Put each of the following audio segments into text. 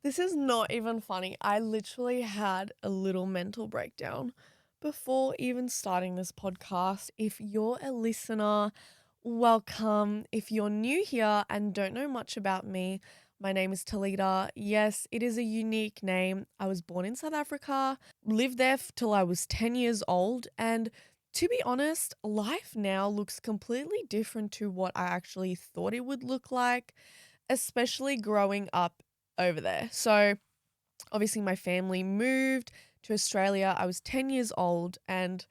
This is not even funny. I literally had a little mental breakdown before even starting this podcast. If you're a listener, welcome. If you're new here and don't know much about me, my name is Talitha. Yes, it is a unique name. I was born in South Africa, lived there till I was 10 years old, and to be honest, life now looks completely different to what I actually thought it would look like, especially growing up over there. So, obviously, my family moved to Australia. I was 10 years old. And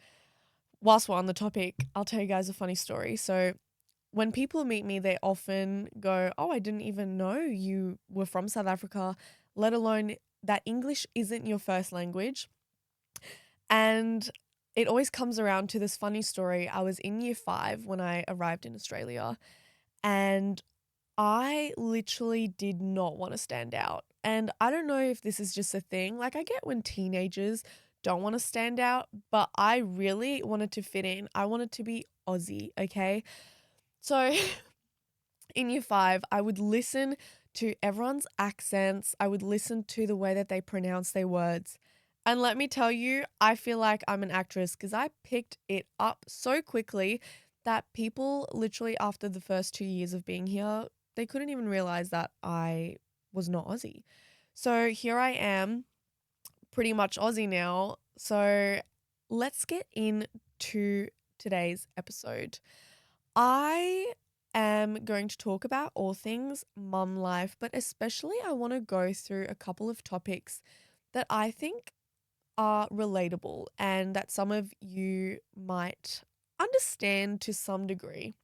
whilst we're on the topic, I'll tell you guys a funny story. So, when people meet me, they often go, "Oh, I didn't even know you were from South Africa, let alone that English isn't your first language." And it always comes around to this funny story. I was in year 5 when I arrived in Australia, and I literally did not want to stand out. And I don't know if this is just a thing. Like, I get when teenagers don't want to stand out, but I really wanted to fit in. I wanted to be Aussie, okay? So in year 5, I would listen to everyone's accents. I would listen to the way that they pronounce their words. And let me tell you, I feel like I'm an actress because I picked it up so quickly that people literally after the first 2 years of being here, they couldn't even realize that I was not Aussie. So here I am, pretty much Aussie now. So let's get into today's episode. I am going to talk about all things mum life, but especially I want to go through a couple of topics that I think are relatable and that some of you might understand to some degree.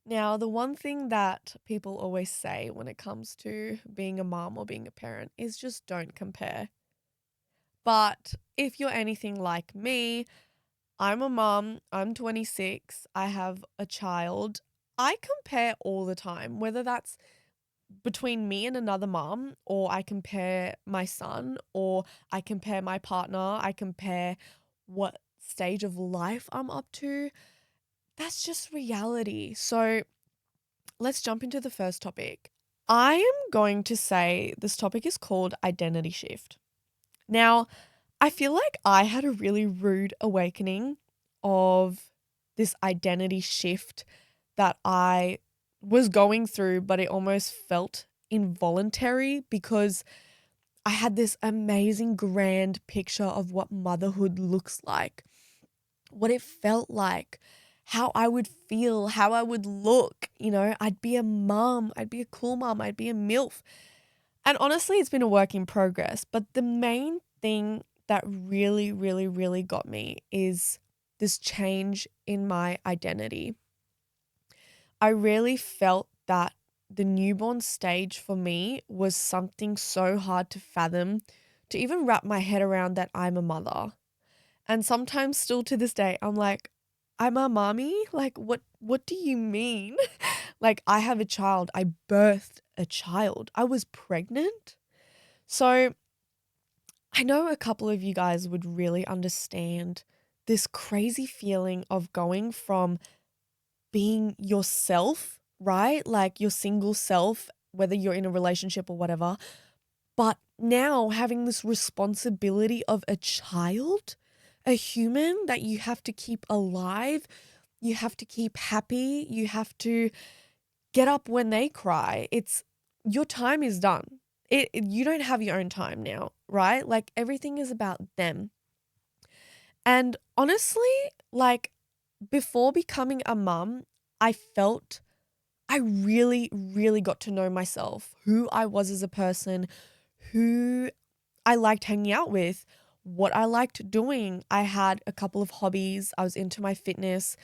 Now, the one thing that people always say when it comes to being a mum or being a parent is just don't compare. But if you're anything like me, I'm a mum, I'm 26, I have a child. I compare all the time, whether that's between me and another mum, or I compare my son, or I compare my partner, I compare what stage of life I'm up to. That's just reality. So let's jump into the first topic. I am going to say this topic is called identity shift. Now, I feel like I had a really rude awakening of this identity shift that I was going through, but it almost felt involuntary because I had this amazing grand picture of what motherhood looks like, what it felt like, how I would feel, how I would look. I'd be a mum, I'd be a cool mum, I'd be a MILF. And honestly, it's been a work in progress. But the main thing that really, really, really got me is this change in my identity. I really felt that the newborn stage for me was something so hard to fathom, to even wrap my head around that I'm a mother. And sometimes still to this day, I'm like, I'm a mommy? Like, what do you mean? Like, I have a child. I birthed a child. I was pregnant. So I know a couple of you guys would really understand this crazy feeling of going from being yourself, right? Like your single self, whether you're in a relationship or whatever, but now having this responsibility of a child, a human that you have to keep alive, you have to keep happy, you have to get up when they cry. It's your time is done. You don't have your own time now, right? Like everything is about them. And honestly, like before becoming a mum, I felt I really, really got to know myself, who I was as a person, who I liked hanging out with, what I liked doing. I had a couple of hobbies. I was into my fitness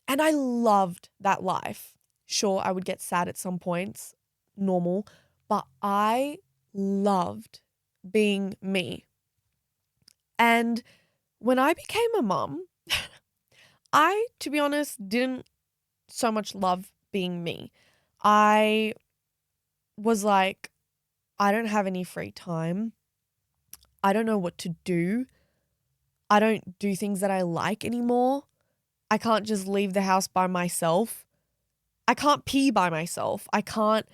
and I loved that life. Sure, I would get sad at some points, normal, but I loved being me. And when I became a mum, I, to be honest, didn't so much love being me. I was like, I don't have any free time. I don't know what to do. I don't do things that I like anymore. I can't just leave the house by myself. I can't pee by myself. I can't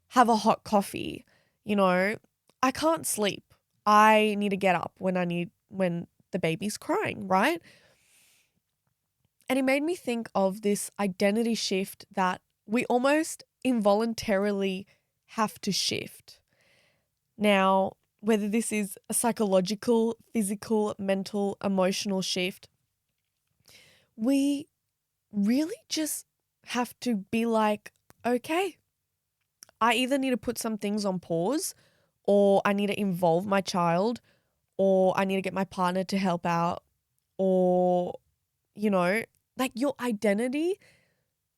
have a hot coffee. I can't sleep. I need to get up when the baby's crying, right? And it made me think of this identity shift that we almost involuntarily have to shift. Now, whether this is a psychological, physical, mental, emotional shift, we really just have to be like, okay, I either need to put some things on pause, or I need to involve my child, or I need to get my partner to help out, or, like your identity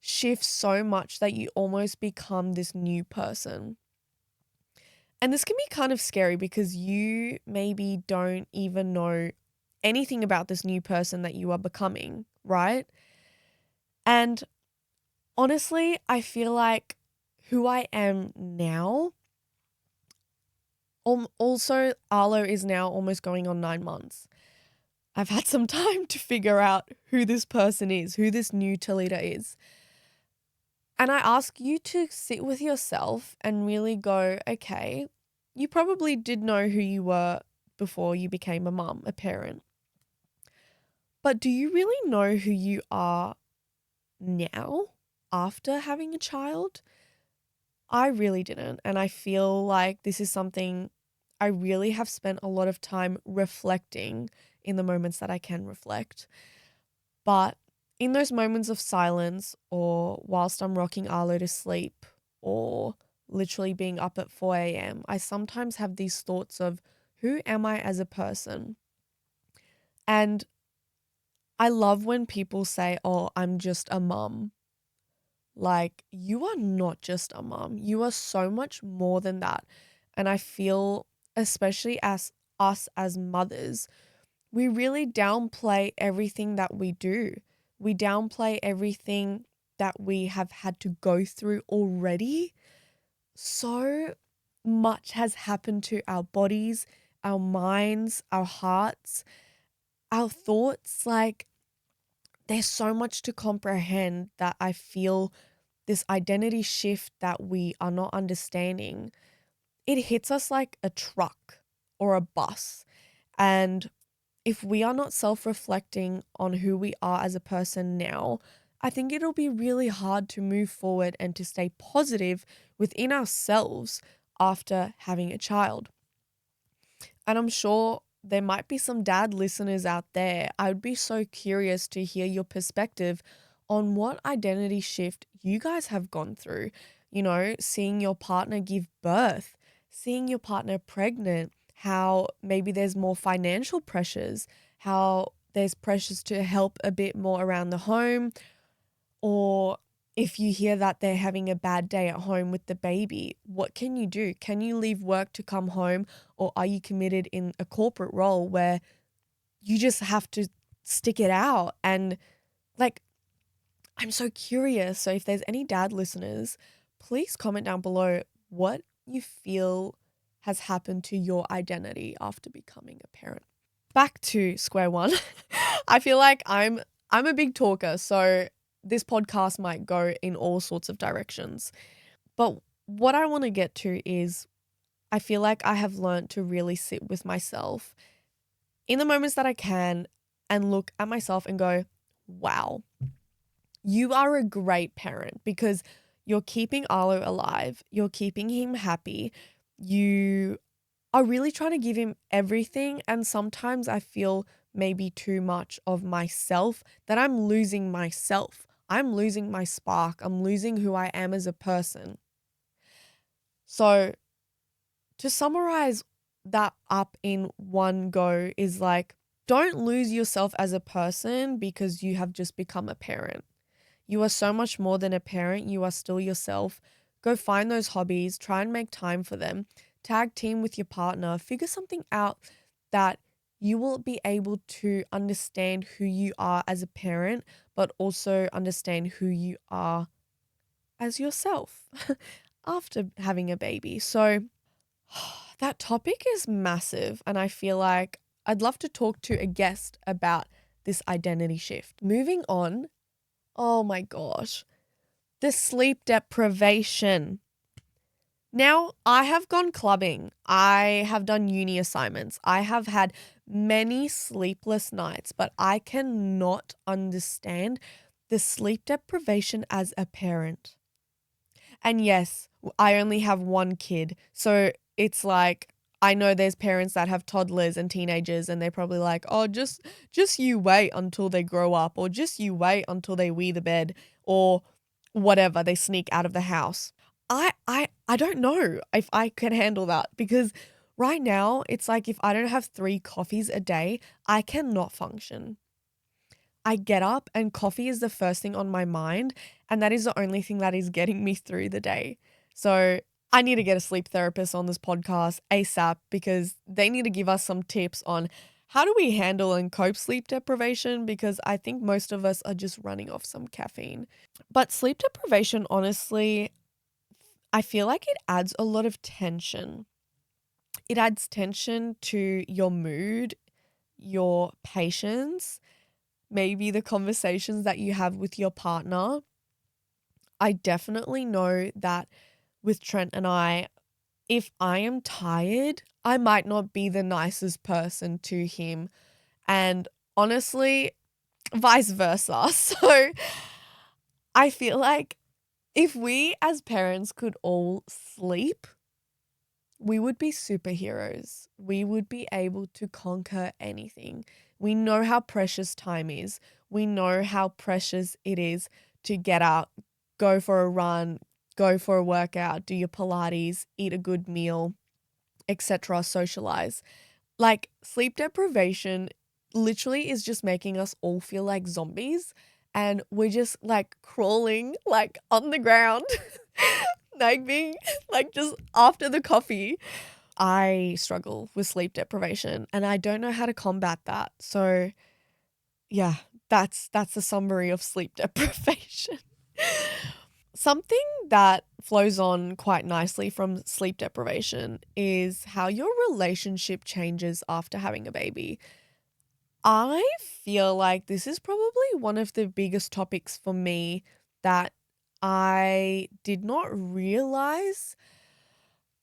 shifts so much that you almost become this new person. And this can be kind of scary because you maybe don't even know anything about this new person that you are becoming, right? And honestly, I feel like who I am now, also Arlo is now almost going on 9 months. I've had some time to figure out who this person is, who this new Talitha is. And I ask you to sit with yourself and really go, okay, you probably did know who you were before you became a mum, a parent. But do you really know who you are now after having a child? I really didn't. And I feel like this is something I really have spent a lot of time reflecting in the moments that I can reflect. But in those moments of silence, or whilst I'm rocking Arlo to sleep, or literally being up at 4 a.m., I sometimes have these thoughts of, who am I as a person? And I love when people say, oh, I'm just a mum. Like, you are not just a mum. You are so much more than that. And I feel, especially as us as mothers, we really downplay everything that we do. We downplay everything that we have had to go through already. So much has happened to our bodies, our minds, our hearts, our thoughts. Like, there's so much to comprehend that I feel this identity shift that we are not understanding, it hits us like a truck or a bus. And if we are not self-reflecting on who we are as a person now, I think it'll be really hard to move forward and to stay positive within ourselves after having a child. And I'm sure there might be some dad listeners out there. I would be so curious to hear your perspective on what identity shift you guys have gone through. Seeing your partner give birth, seeing your partner pregnant, how maybe there's more financial pressures, how there's pressures to help a bit more around the home, or if you hear that they're having a bad day at home with the baby, what can you do? Can you leave work to come home, or are you committed in a corporate role where you just have to stick it out? And like, I'm so curious. So if there's any dad listeners, please comment down below what you feel has happened to your identity after becoming a parent. Back to square one. I feel like I'm a big talker, so this podcast might go in all sorts of directions. But what I want to get to is, I feel like I have learned to really sit with myself in the moments that I can and look at myself and go, wow, you are a great parent because you're keeping Arlo alive. You're keeping him happy. You are really trying to give him everything. And sometimes I feel maybe too much of myself, that I'm losing myself. I'm losing my spark. I'm losing who I am as a person. So to summarize that up in one go is like, don't lose yourself as a person because you have just become a parent. You are so much more than a parent. You are still yourself. Go find those hobbies, try and make time for them, tag team with your partner, figure something out that you will be able to understand who you are as a parent, but also understand who you are as yourself after having a baby. So that topic is massive, and I feel like I'd love to talk to a guest about this identity shift. Moving on, oh my gosh, the sleep deprivation. Now, I have gone clubbing. I have done uni assignments. I have had many sleepless nights, but I cannot understand the sleep deprivation as a parent. And yes, I only have one kid. So it's like I know there's parents that have toddlers and teenagers and they're probably like, "Oh, just you wait until they grow up or just you wait until they wee the bed or whatever, they sneak out of the house." I don't know if I can handle that because right now it's like if I don't have 3 coffees a day, I cannot function. I get up and coffee is the first thing on my mind, and that is the only thing that is getting me through the day. So I need to get a sleep therapist on this podcast ASAP because they need to give us some tips on how do we handle and cope sleep deprivation because I think most of us are just running off some caffeine. But sleep deprivation, honestly, I feel like it adds a lot of tension. It adds tension to your mood, your patience, maybe the conversations that you have with your partner. I definitely know that with Trent and I, if I am tired, I might not be the nicest person to him. And honestly, vice versa. So I feel like if we as parents could all sleep, we would be superheroes. We would be able to conquer anything. We know how precious time is. We know how precious it is to get out, go for a run, go for a workout, do your Pilates, eat a good meal, etc., socialize. Like sleep deprivation literally is just making us all feel like zombies and we're just like crawling like on the ground, like being like just after the coffee. I struggle with sleep deprivation and I don't know how to combat that. So, yeah, that's the summary of sleep deprivation. Something that flows on quite nicely from sleep deprivation is how your relationship changes after having a baby. I feel like this is probably one of the biggest topics for me that I did not realize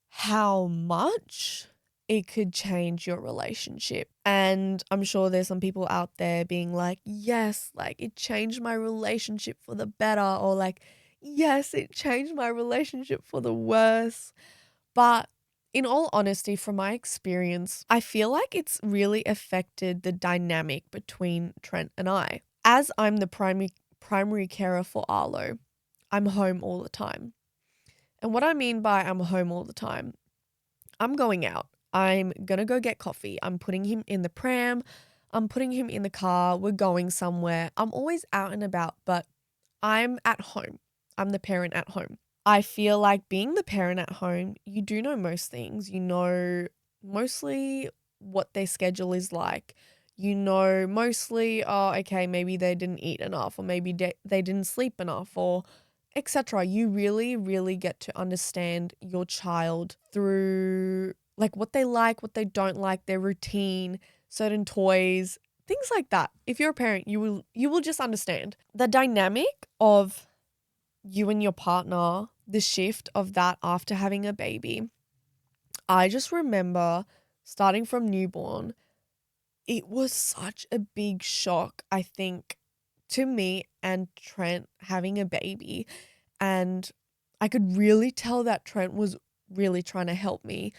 how much it could change your relationship. And I'm sure there's some people out there being like, yes, like it changed my relationship for the better, or like, yes, it changed my relationship for the worse. But in all honesty, from my experience, I feel like it's really affected the dynamic between Trent and I. As I'm the primary carer for Arlo, I'm home all the time. And what I mean by I'm home all the time, I'm going out. I'm going to go get coffee. I'm putting him in the pram. I'm putting him in the car. We're going somewhere. I'm always out and about, but I'm at home. I'm the parent at home. I feel like being the parent at home, you do know most things. You know mostly what their schedule is like. You know mostly, oh, okay, maybe they didn't eat enough, or maybe they didn't sleep enough, or etc. You really, really get to understand your child through like what they don't like, their routine, certain toys, things like that. If you're a parent, you will just understand. The dynamic of you and your partner, the shift of that after having a baby. I just remember starting from newborn, it was such a big shock, I think, to me and Trent having a baby. And I could really tell that Trent was really trying to help me.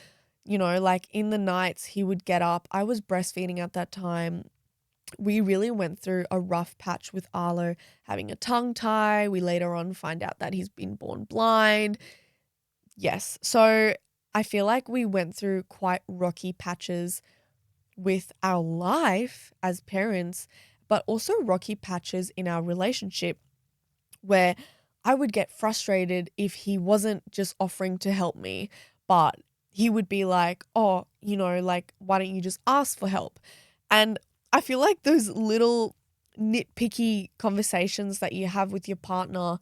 You know, like in the nights, he would get up. I was breastfeeding at that time. We really went through a rough patch with Arlo having a tongue tie. We later on find out that he's been born blind. Yes. So I feel like we went through quite rocky patches with our life as parents, but also rocky patches in our relationship where I would get frustrated if he wasn't just offering to help me, but he would be like, oh, you know, like, why don't you just ask for help? And I feel like those little nitpicky conversations that you have with your partner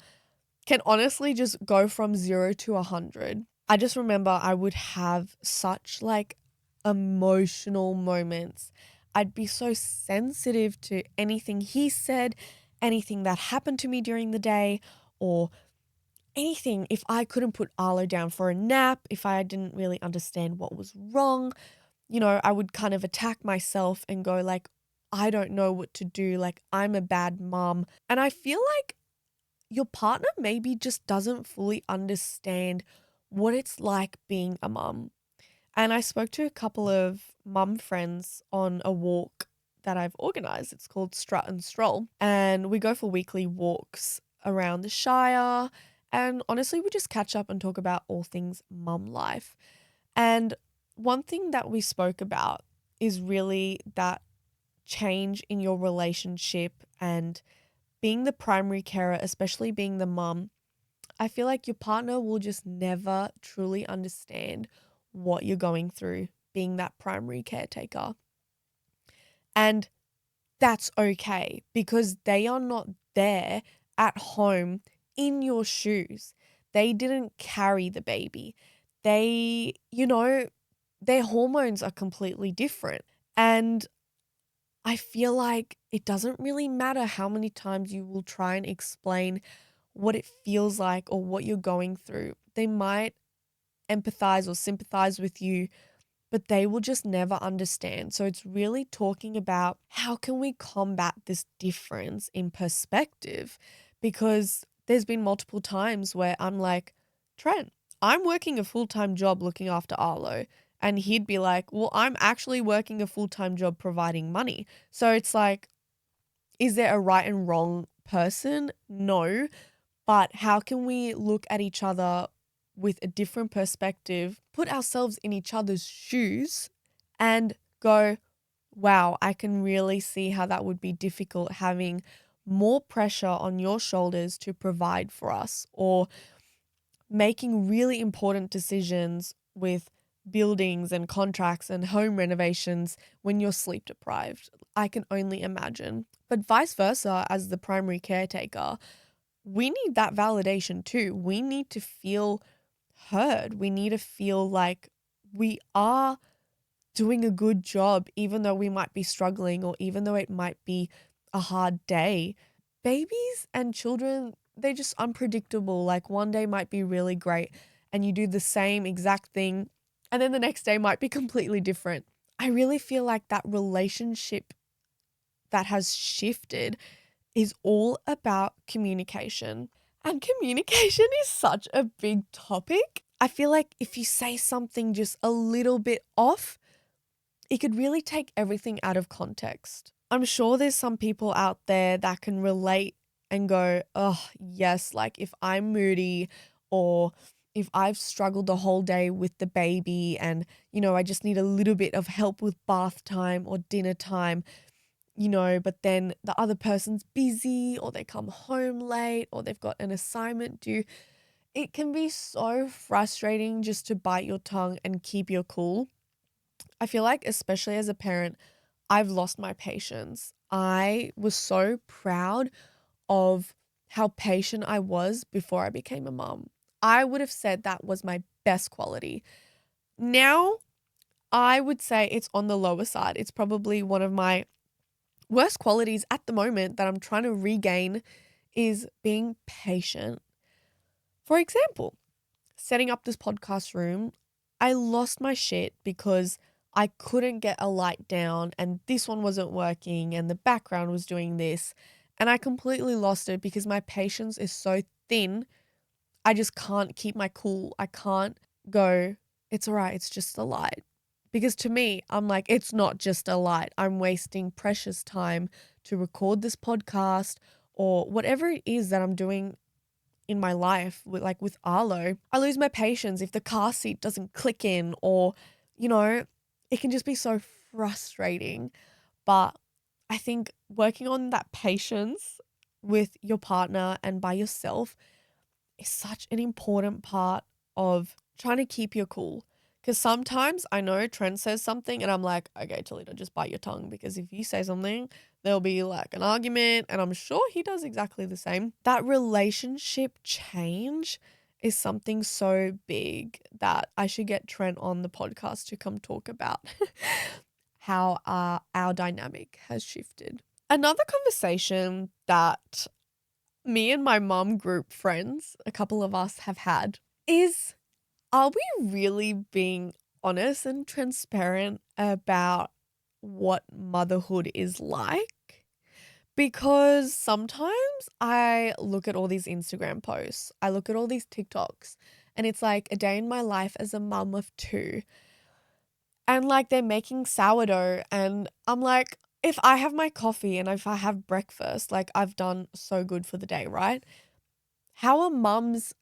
can honestly just go from 0 to 100. I just remember I would have such like emotional moments. I'd be so sensitive to anything he said, anything that happened to me during the day, or anything. If I couldn't put Arlo down for a nap, if I didn't really understand what was wrong, I would kind of attack myself and go like, I don't know what to do. Like, I'm a bad mom. And I feel like your partner maybe just doesn't fully understand what it's like being a mum. And I spoke to a couple of mum friends on a walk that I've organized. It's called Strut and Stroll. And we go for weekly walks around the Shire. And honestly, we just catch up and talk about all things mum life. And one thing that we spoke about is really that change in your relationship and being the primary carer, especially being the mum. I feel like your partner will just never truly understand what you're going through being that primary caretaker. And that's okay because they are not there at home in your shoes. They didn't carry the baby. Their hormones are completely different. And I feel like it doesn't really matter how many times you will try and explain what it feels like or what you're going through. They might empathize or sympathize with you, but they will just never understand. So it's really talking about how can we combat this difference in perspective? Because there's been multiple times where I'm like, Trent, I'm working a full-time job looking after Arlo. And he'd be like, well, I'm actually working a full-time job providing money. So it's like, is there a right and wrong person? No. But how can we look at each other with a different perspective, put ourselves in each other's shoes and go, wow, I can really see how that would be difficult having more pressure on your shoulders to provide for us, or making really important decisions with buildings and contracts and home renovations when you're sleep deprived. I can only imagine. But vice versa, as the primary caretaker, we need that validation too. We need to feel heard. We need to feel like we are doing a good job, even though we might be struggling or even though it might be a hard day. Babies and children, they're just unpredictable. Like, one day might be really great and you do the same exact thing, and then the next day might be completely different. I really feel like that relationship that has shifted is all about communication. And communication is such a big topic. I feel like if you say something just a little bit off, it could really take everything out of context. I'm sure there's some people out there that can relate and go, oh, yes, like if I'm moody or if I've struggled the whole day with the baby and, I just need a little bit of help with bath time or dinner time, but then the other person's busy or they come home late or they've got an assignment due. It can be so frustrating just to bite your tongue and keep your cool. I feel like, especially as a parent, I've lost my patience. I was so proud of how patient I was before I became a mom. I would have said that was my best quality. Now, I would say it's on the lower side. It's probably one of my worst qualities at the moment that I'm trying to regain is being patient. For example, setting up this podcast room, I lost my shit because I couldn't get a light down and this one wasn't working and the background was doing this. And I completely lost it because my patience is so thin. I just can't keep my cool. I can't go, it's all right, it's just a light. Because to me, I'm like, it's not just a light. I'm wasting precious time to record this podcast or whatever it is that I'm doing in my life with Arlo. I lose my patience if the car seat doesn't click in or, it can just be so frustrating. But I think working on that patience with your partner and by yourself is such an important part of trying to keep your cool. Because sometimes I know Trent says something and I'm like, okay, Talitha, just bite your tongue. Because if you say something, there'll be like an argument. And I'm sure he does exactly the same. That relationship change is something so big that I should get Trent on the podcast to come talk about how our dynamic has shifted. Another conversation that me and my mom group friends, a couple of us have had, is are we really being honest and transparent about what motherhood is like? Because sometimes I look at all these Instagram posts, I look at all these TikToks, and it's like a day in my life as a mum of two. And like they're making sourdough, and I'm like, if I have my coffee and if I have breakfast, like I've done so good for the day, right? How are mums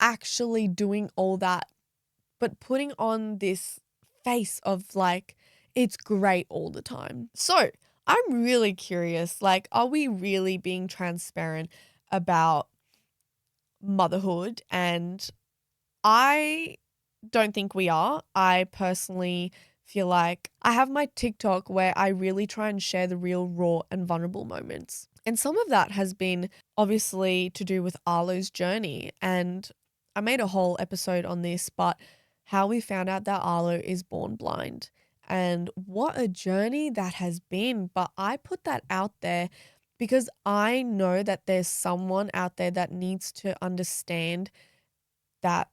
actually doing all that, but putting on this face of like, it's great all the time? So I'm really curious, like, are we really being transparent about motherhood? And I don't think we are. I personally feel like I have my TikTok where I really try and share the real, raw, and vulnerable moments. And some of that has been obviously to do with Arlo's journey. And I made a whole episode on this, but how we found out that Arlo is born blind. And what a journey that has been. But I put that out there because I know that there's someone out there that needs to understand that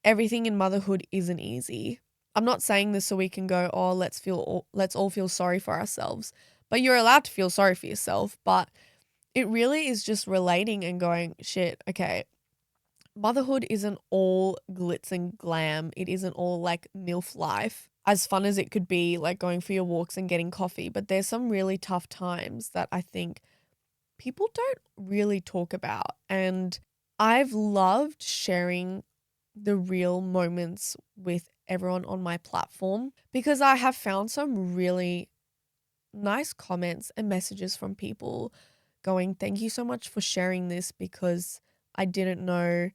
everything in motherhood isn't easy. I'm not saying this so we can go, oh, let's all feel sorry for ourselves. But you're allowed to feel sorry for yourself, but it really is just relating and going, shit, okay, motherhood isn't all glitz and glam. It isn't all like MILF life. As fun as it could be, like going for your walks and getting coffee, but there's some really tough times that I think people don't really talk about. And I've loved sharing the real moments with everyone on my platform because I have found some really nice comments and messages from people going, thank you so much for sharing this because I didn't know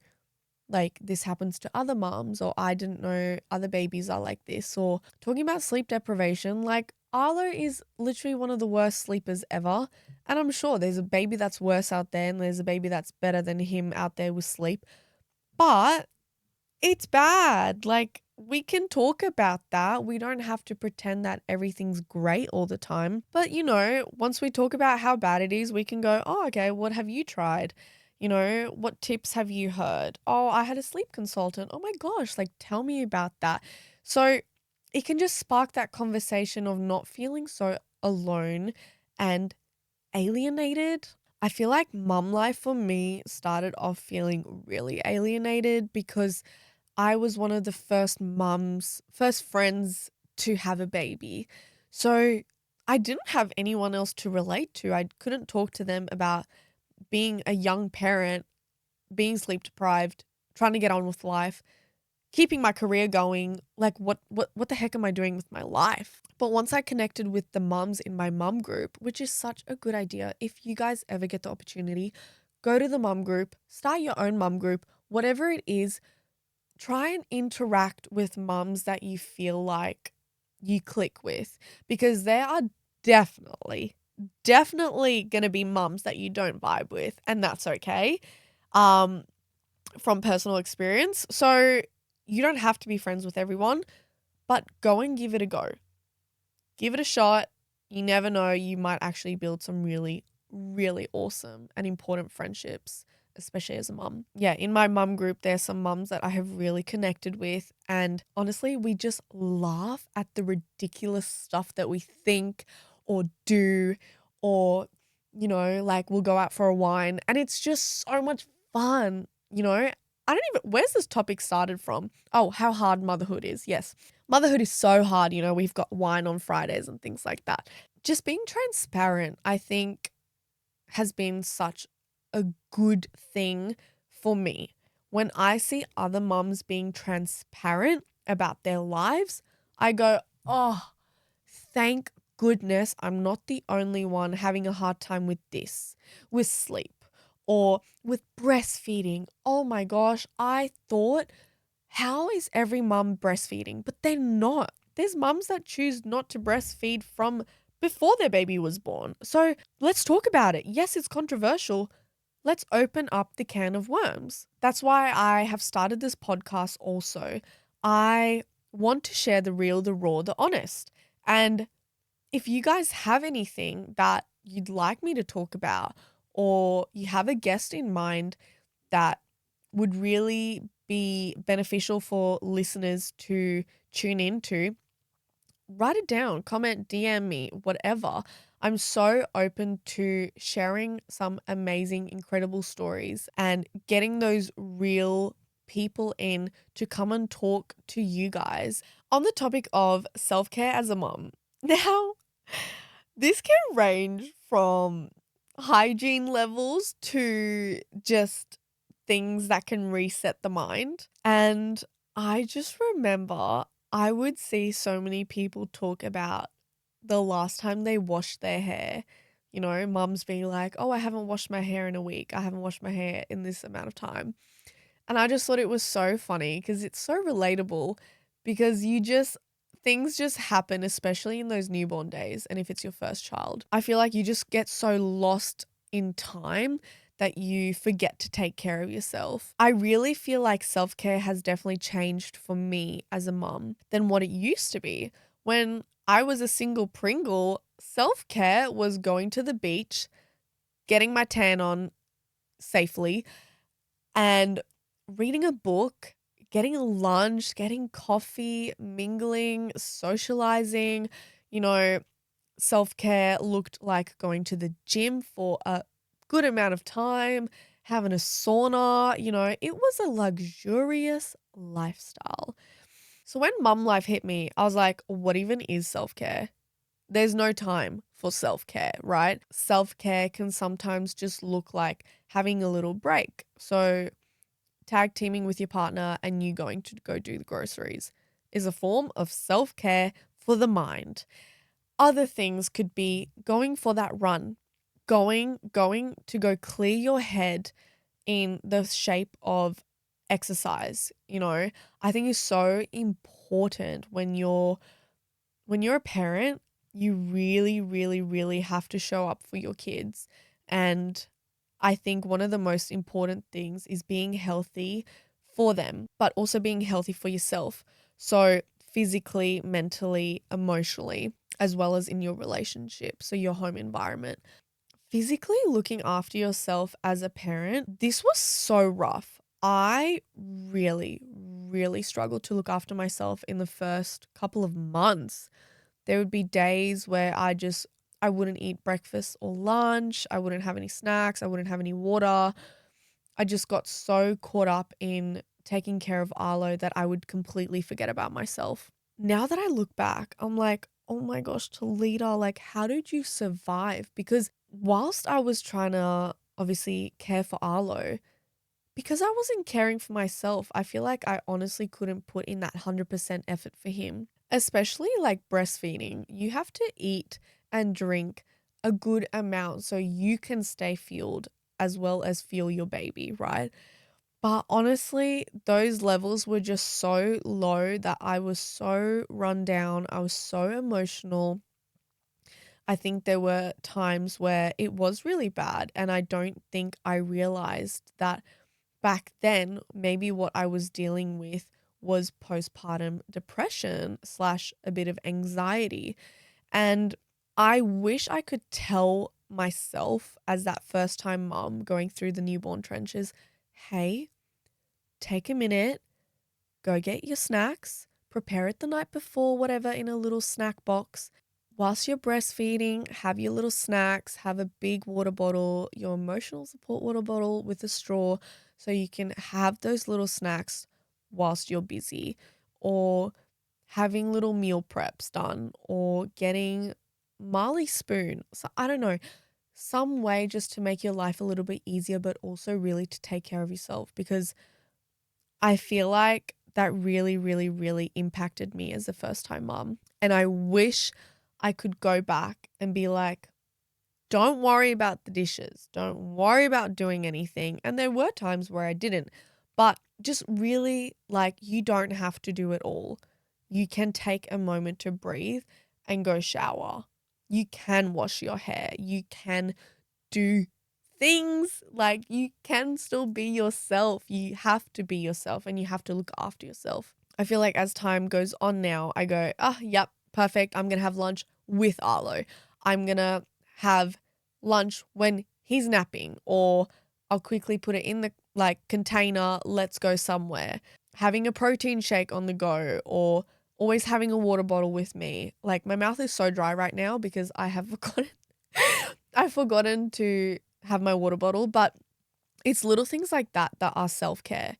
like this happens to other moms, or I didn't know other babies are like this, or talking about sleep deprivation. Like Arlo is literally one of the worst sleepers ever. And I'm sure there's a baby that's worse out there and there's a baby that's better than him out there with sleep. But it's bad. Like, we can talk about that. We don't have to pretend that everything's great all the time. But, once we talk about how bad it is, we can go, oh, okay, what have you tried? What tips have you heard? Oh, I had a sleep consultant. Oh my gosh, like, tell me about that. So it can just spark that conversation of not feeling so alone and alienated. I feel like mum life for me started off feeling really alienated because I was one of the first friends to have a baby. So I didn't have anyone else to relate to. I couldn't talk to them about being a young parent, being sleep deprived, trying to get on with life, keeping my career going. Like what the heck am I doing with my life? But once I connected with the mums in my mum group, which is such a good idea. If you guys ever get the opportunity, go to the mum group, start your own mum group, whatever it is. Try and interact with mums that you feel like you click with, because there are definitely, definitely going to be mums that you don't vibe with, and that's okay. Um, from personal experience. So you don't have to be friends with everyone, but go and give it a go. Give it a shot. You never know, you might actually build some really, really awesome and important friendships, especially as a mum. Yeah, in my mum group, there's some mums that I have really connected with. And honestly, we just laugh at the ridiculous stuff that we think or do, or, like we'll go out for a wine and it's just so much fun. I don't even, where's this topic started from? Oh, how hard motherhood is. Yes. Motherhood is so hard. We've got wine on Fridays and things like that. Just being transparent, I think, has been such a good thing for me. When I see other mums being transparent about their lives, I go, oh, thank goodness I'm not the only one having a hard time with this, with sleep or with breastfeeding. Oh my gosh, I thought, how is every mum breastfeeding? But they're not. There's mums that choose not to breastfeed from before their baby was born. So let's talk about it. Yes, it's controversial. Let's open up the can of worms. That's why I have started this podcast also. I want to share the real, the raw, the honest. And if you guys have anything that you'd like me to talk about, or you have a guest in mind that would really be beneficial for listeners to tune into, write it down, comment, DM me, whatever. I'm so open to sharing some amazing, incredible stories and getting those real people in to come and talk to you guys on the topic of self care as a mom. Now, this can range from hygiene levels to just things that can reset the mind. And I just remember I would see so many people talk about the last time they washed their hair. You know, mums being like, oh, I haven't washed my hair in a week. I haven't washed my hair in this amount of time. And I just thought it was so funny because it's so relatable because things just happen, especially in those newborn days. And if it's your first child, I feel like you just get so lost in time that you forget to take care of yourself. I really feel like self-care has definitely changed for me as a mum than what it used to be. When I was a single Pringle, self-care was going to the beach, getting my tan on safely, and reading a book, getting a lunch, getting coffee, mingling, socializing, you know, self care looked like going to the gym for a good amount of time, having a sauna, it was a luxurious lifestyle. So when mum life hit me, I was like, what even is self care? There's no time for self care, right? Self care can sometimes just look like having a little break. So tag teaming with your partner and you going to go do the groceries is a form of self care for the mind. Other things could be going for that run, going to go clear your head in the shape of exercise. I think is so important when you're a parent, you really, really, really have to show up for your kids. And I think one of the most important things is being healthy for them, but also being healthy for yourself. So physically, mentally, emotionally, as well as in your relationship, so your home environment. Physically looking after yourself as a parent, this was so rough. I really, really struggled to look after myself in the first couple of months. There would be days where I wouldn't eat breakfast or lunch. I wouldn't have any snacks. I wouldn't have any water. I just got so caught up in taking care of Arlo that I would completely forget about myself. Now that I look back, I'm like, oh my gosh, Talita, like, how did you survive? Because whilst I was trying to obviously care for Arlo, because I wasn't caring for myself, I feel like I honestly couldn't put in that 100% effort for him, especially like breastfeeding. You have to eat and drink a good amount so you can stay fueled as well as fuel your baby, right? But honestly, those levels were just so low that I was so run down. I was so emotional. I think there were times where it was really bad, and I don't think I realized that back then, maybe what I was dealing with was postpartum depression slash a bit of anxiety. And I wish I could tell myself as that first time mom going through the newborn trenches, hey, take a minute, go get your snacks, prepare it the night before, whatever, in a little snack box. Whilst you're breastfeeding, have your little snacks, have a big water bottle, your emotional support water bottle with a straw, so you can have those little snacks whilst you're busy, or having little meal preps done, or getting Marley spoon. So I don't know, some way just to make your life a little bit easier, but also really to take care of yourself, because I feel like that really, really, really impacted me as a first time mom. And I wish I could go back and be like, don't worry about the dishes. Don't worry about doing anything. And there were times where I didn't, but just really like, you don't have to do it all. You can take a moment to breathe and go shower. You can wash your hair. You can do things, like you can still be yourself. You have to be yourself and you have to look after yourself. I feel like as time goes on now, I go, yep, perfect. I'm going to have lunch with Arlo. I'm going to have lunch when he's napping, or I'll quickly put it in the container, let's go somewhere. Having a protein shake on the go, or always having a water bottle with me. Like, my mouth is so dry right now because I have forgotten I've forgotten to have my water bottle, but it's little things like that that are self-care,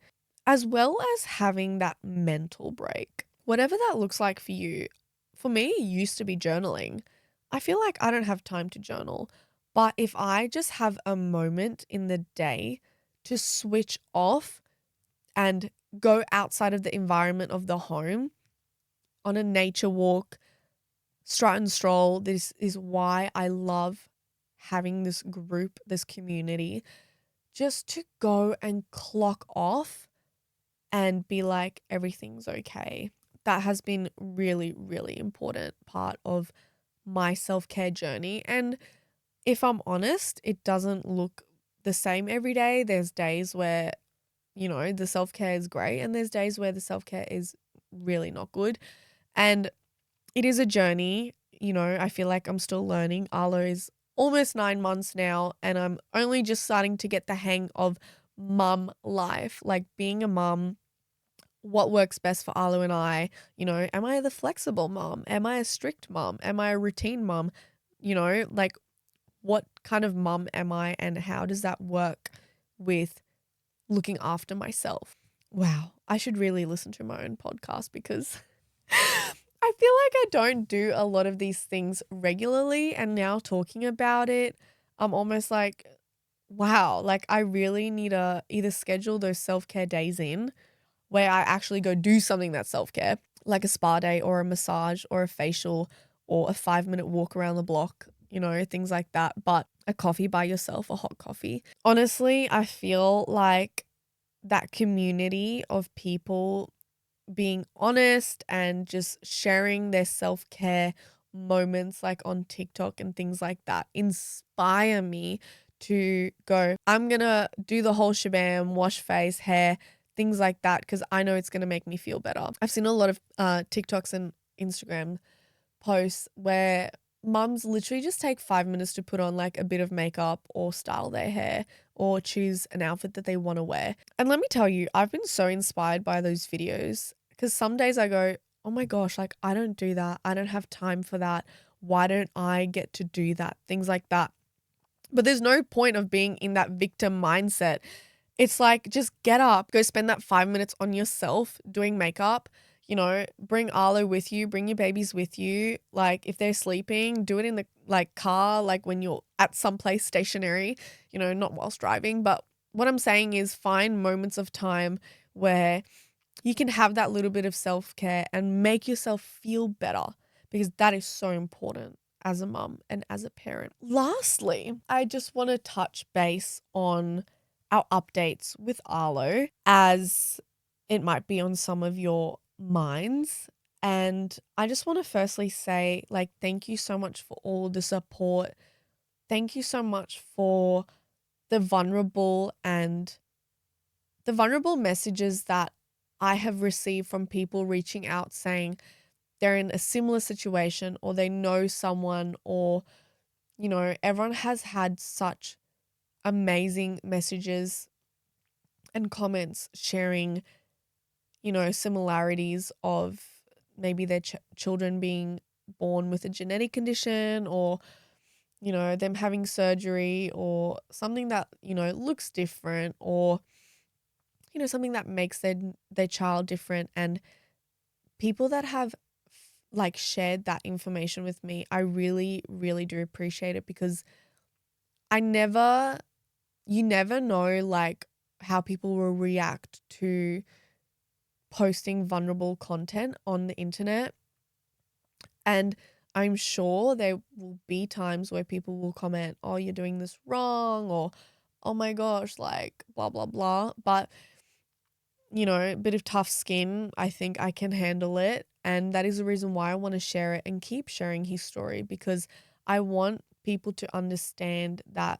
as well as having that mental break. Whatever that looks like for you. For me, it used to be journaling. I feel like I don't have time to journal, but if I just have a moment in the day to switch off and go outside of the environment of the home on a nature walk, strut and stroll, this is why I love having this group, this community, just to go and clock off and be like, everything's okay. That has been really, really important part of my self-care journey. And if I'm honest, it doesn't look the same every day. There's days where, the self-care is great, and there's days where the self-care is really not good. And it is a journey. I feel like I'm still learning. Arlo is almost 9 months now, and I'm only just starting to get the hang of mum life, like being a mum, what works best for Arlo and I. Am I the flexible mom? Am I a strict mom? Am I a routine mom? Like, what kind of mum am I, and how does that work with looking after myself? Wow, I should really listen to my own podcast because I feel like I don't do a lot of these things regularly, and now talking about it, I'm almost like, wow, like I really need to either schedule those self-care days in where I actually go do something that's self-care, like a spa day or a massage or a facial or a 5-minute walk around the block, things like that. But a coffee by yourself, a hot coffee. Honestly, I feel like that community of people being honest and just sharing their self-care moments, like on TikTok and things like that, inspire me to go, I'm gonna do the whole shabam, wash face, hair, things like that, because I know it's gonna make me feel better. I've seen a lot of TikToks and Instagram posts where mums literally just take 5 minutes to put on like a bit of makeup or style their hair or choose an outfit that they want to wear. And let me tell you, I've been so inspired by those videos, because some days I go, oh my gosh, like I don't do that. I don't have time for that. Why don't I get to do that? Things like that. But there's no point of being in that victim mindset. It's like, just get up, go spend that 5 minutes on yourself doing makeup. Bring Arlo with you, bring your babies with you. Like, if they're sleeping, do it in the car, like when you're at some place stationary, not whilst driving. But what I'm saying is, find moments of time where you can have that little bit of self-care and make yourself feel better, because that is so important as a mum and as a parent. Lastly, I just want to touch base on our updates with Arlo, as it might be on some of your minds. And I just want to firstly say, thank you so much for all the support. Thank you so much for the vulnerable messages that I have received from people reaching out saying they're in a similar situation, or they know someone, or, everyone has had such amazing messages and comments sharing, similarities of maybe their children being born with a genetic condition, or, them having surgery, or something that, looks different, or, something that makes their child different. And people that have shared that information with me, I really, really do appreciate it, because you never know how people will react to posting vulnerable content on the internet. And I'm sure there will be times where people will comment, oh, you're doing this wrong, or, oh my gosh, blah, blah, blah. But, a bit of tough skin, I think I can handle it. And that is the reason why I want to share it and keep sharing his story, because I want people to understand that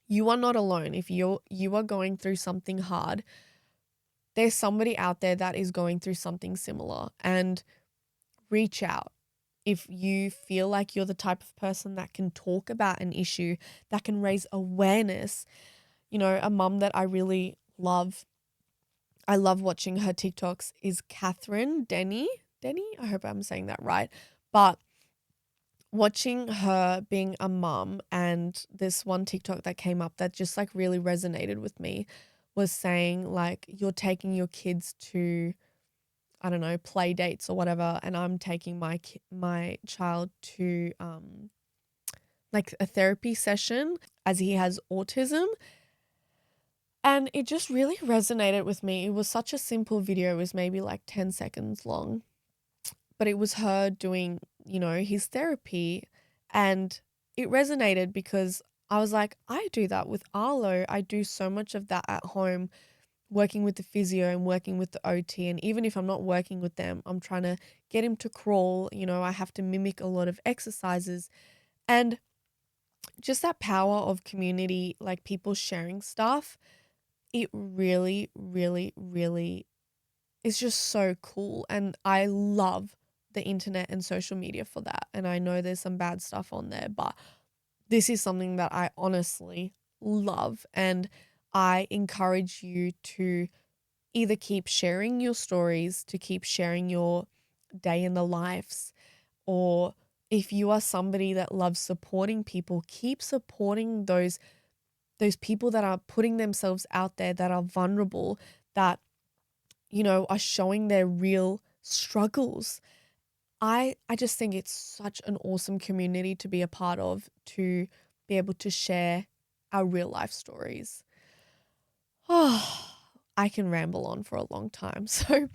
you are not alone. If you are going through something hard, there's somebody out there that is going through something similar, and reach out. if you feel like you're the type of person that can talk about an issue, that can raise awareness, a mum that I really love, I love watching her TikToks, is Catherine Denny. Denny? I hope I'm saying that right. But watching her being a mum, and this one TikTok that came up that just like really resonated with me was saying like, you're taking your kids to, I don't know, play dates or whatever, and I'm taking my child to like a therapy session as he has autism. And it just really resonated with me. It was such a simple video. It was maybe like 10 seconds long, but it was her doing, his therapy. And it resonated because I was like, I do that with Arlo. I do so much of that at home, working with the physio and working with the OT. And even if I'm not working with them, I'm trying to get him to crawl. I have to mimic a lot of exercises. And just that power of community, like people sharing stuff, it really, really, really is just so cool. And I love the internet and social media for that. And I know there's some bad stuff on there, but this is something that I honestly love. And I encourage you to either keep sharing your stories, to keep sharing your day in the lives, or if you are somebody that loves supporting people, keep supporting those people that are putting themselves out there, that are vulnerable, that, are showing their real struggles. I just think it's such an awesome community to be a part of, to be able to share our real life stories. Oh, I can ramble on for a long time, so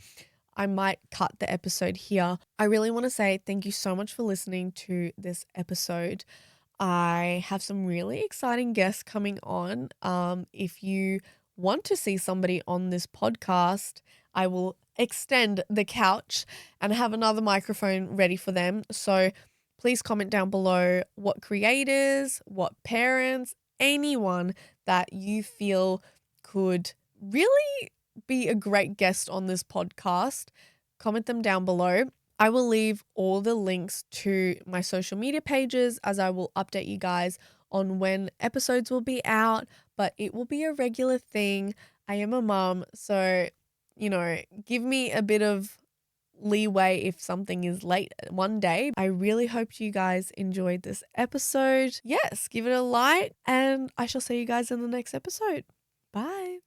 I might cut the episode here. I really want to say thank you so much for listening to this episode. I have some really exciting guests coming on. If you want to see somebody on this podcast, I will extend the couch and have another microphone ready for them. So please comment down below what creators, what parents, anyone that you feel could really be a great guest on this podcast. Comment them down below. I will leave all the links to my social media pages, as I will update you guys on when episodes will be out, but it will be a regular thing. I am a mum, so, give me a bit of leeway if something is late one day. I really hope you guys enjoyed this episode. Yes, give it a like, and I shall see you guys in the next episode. Bye.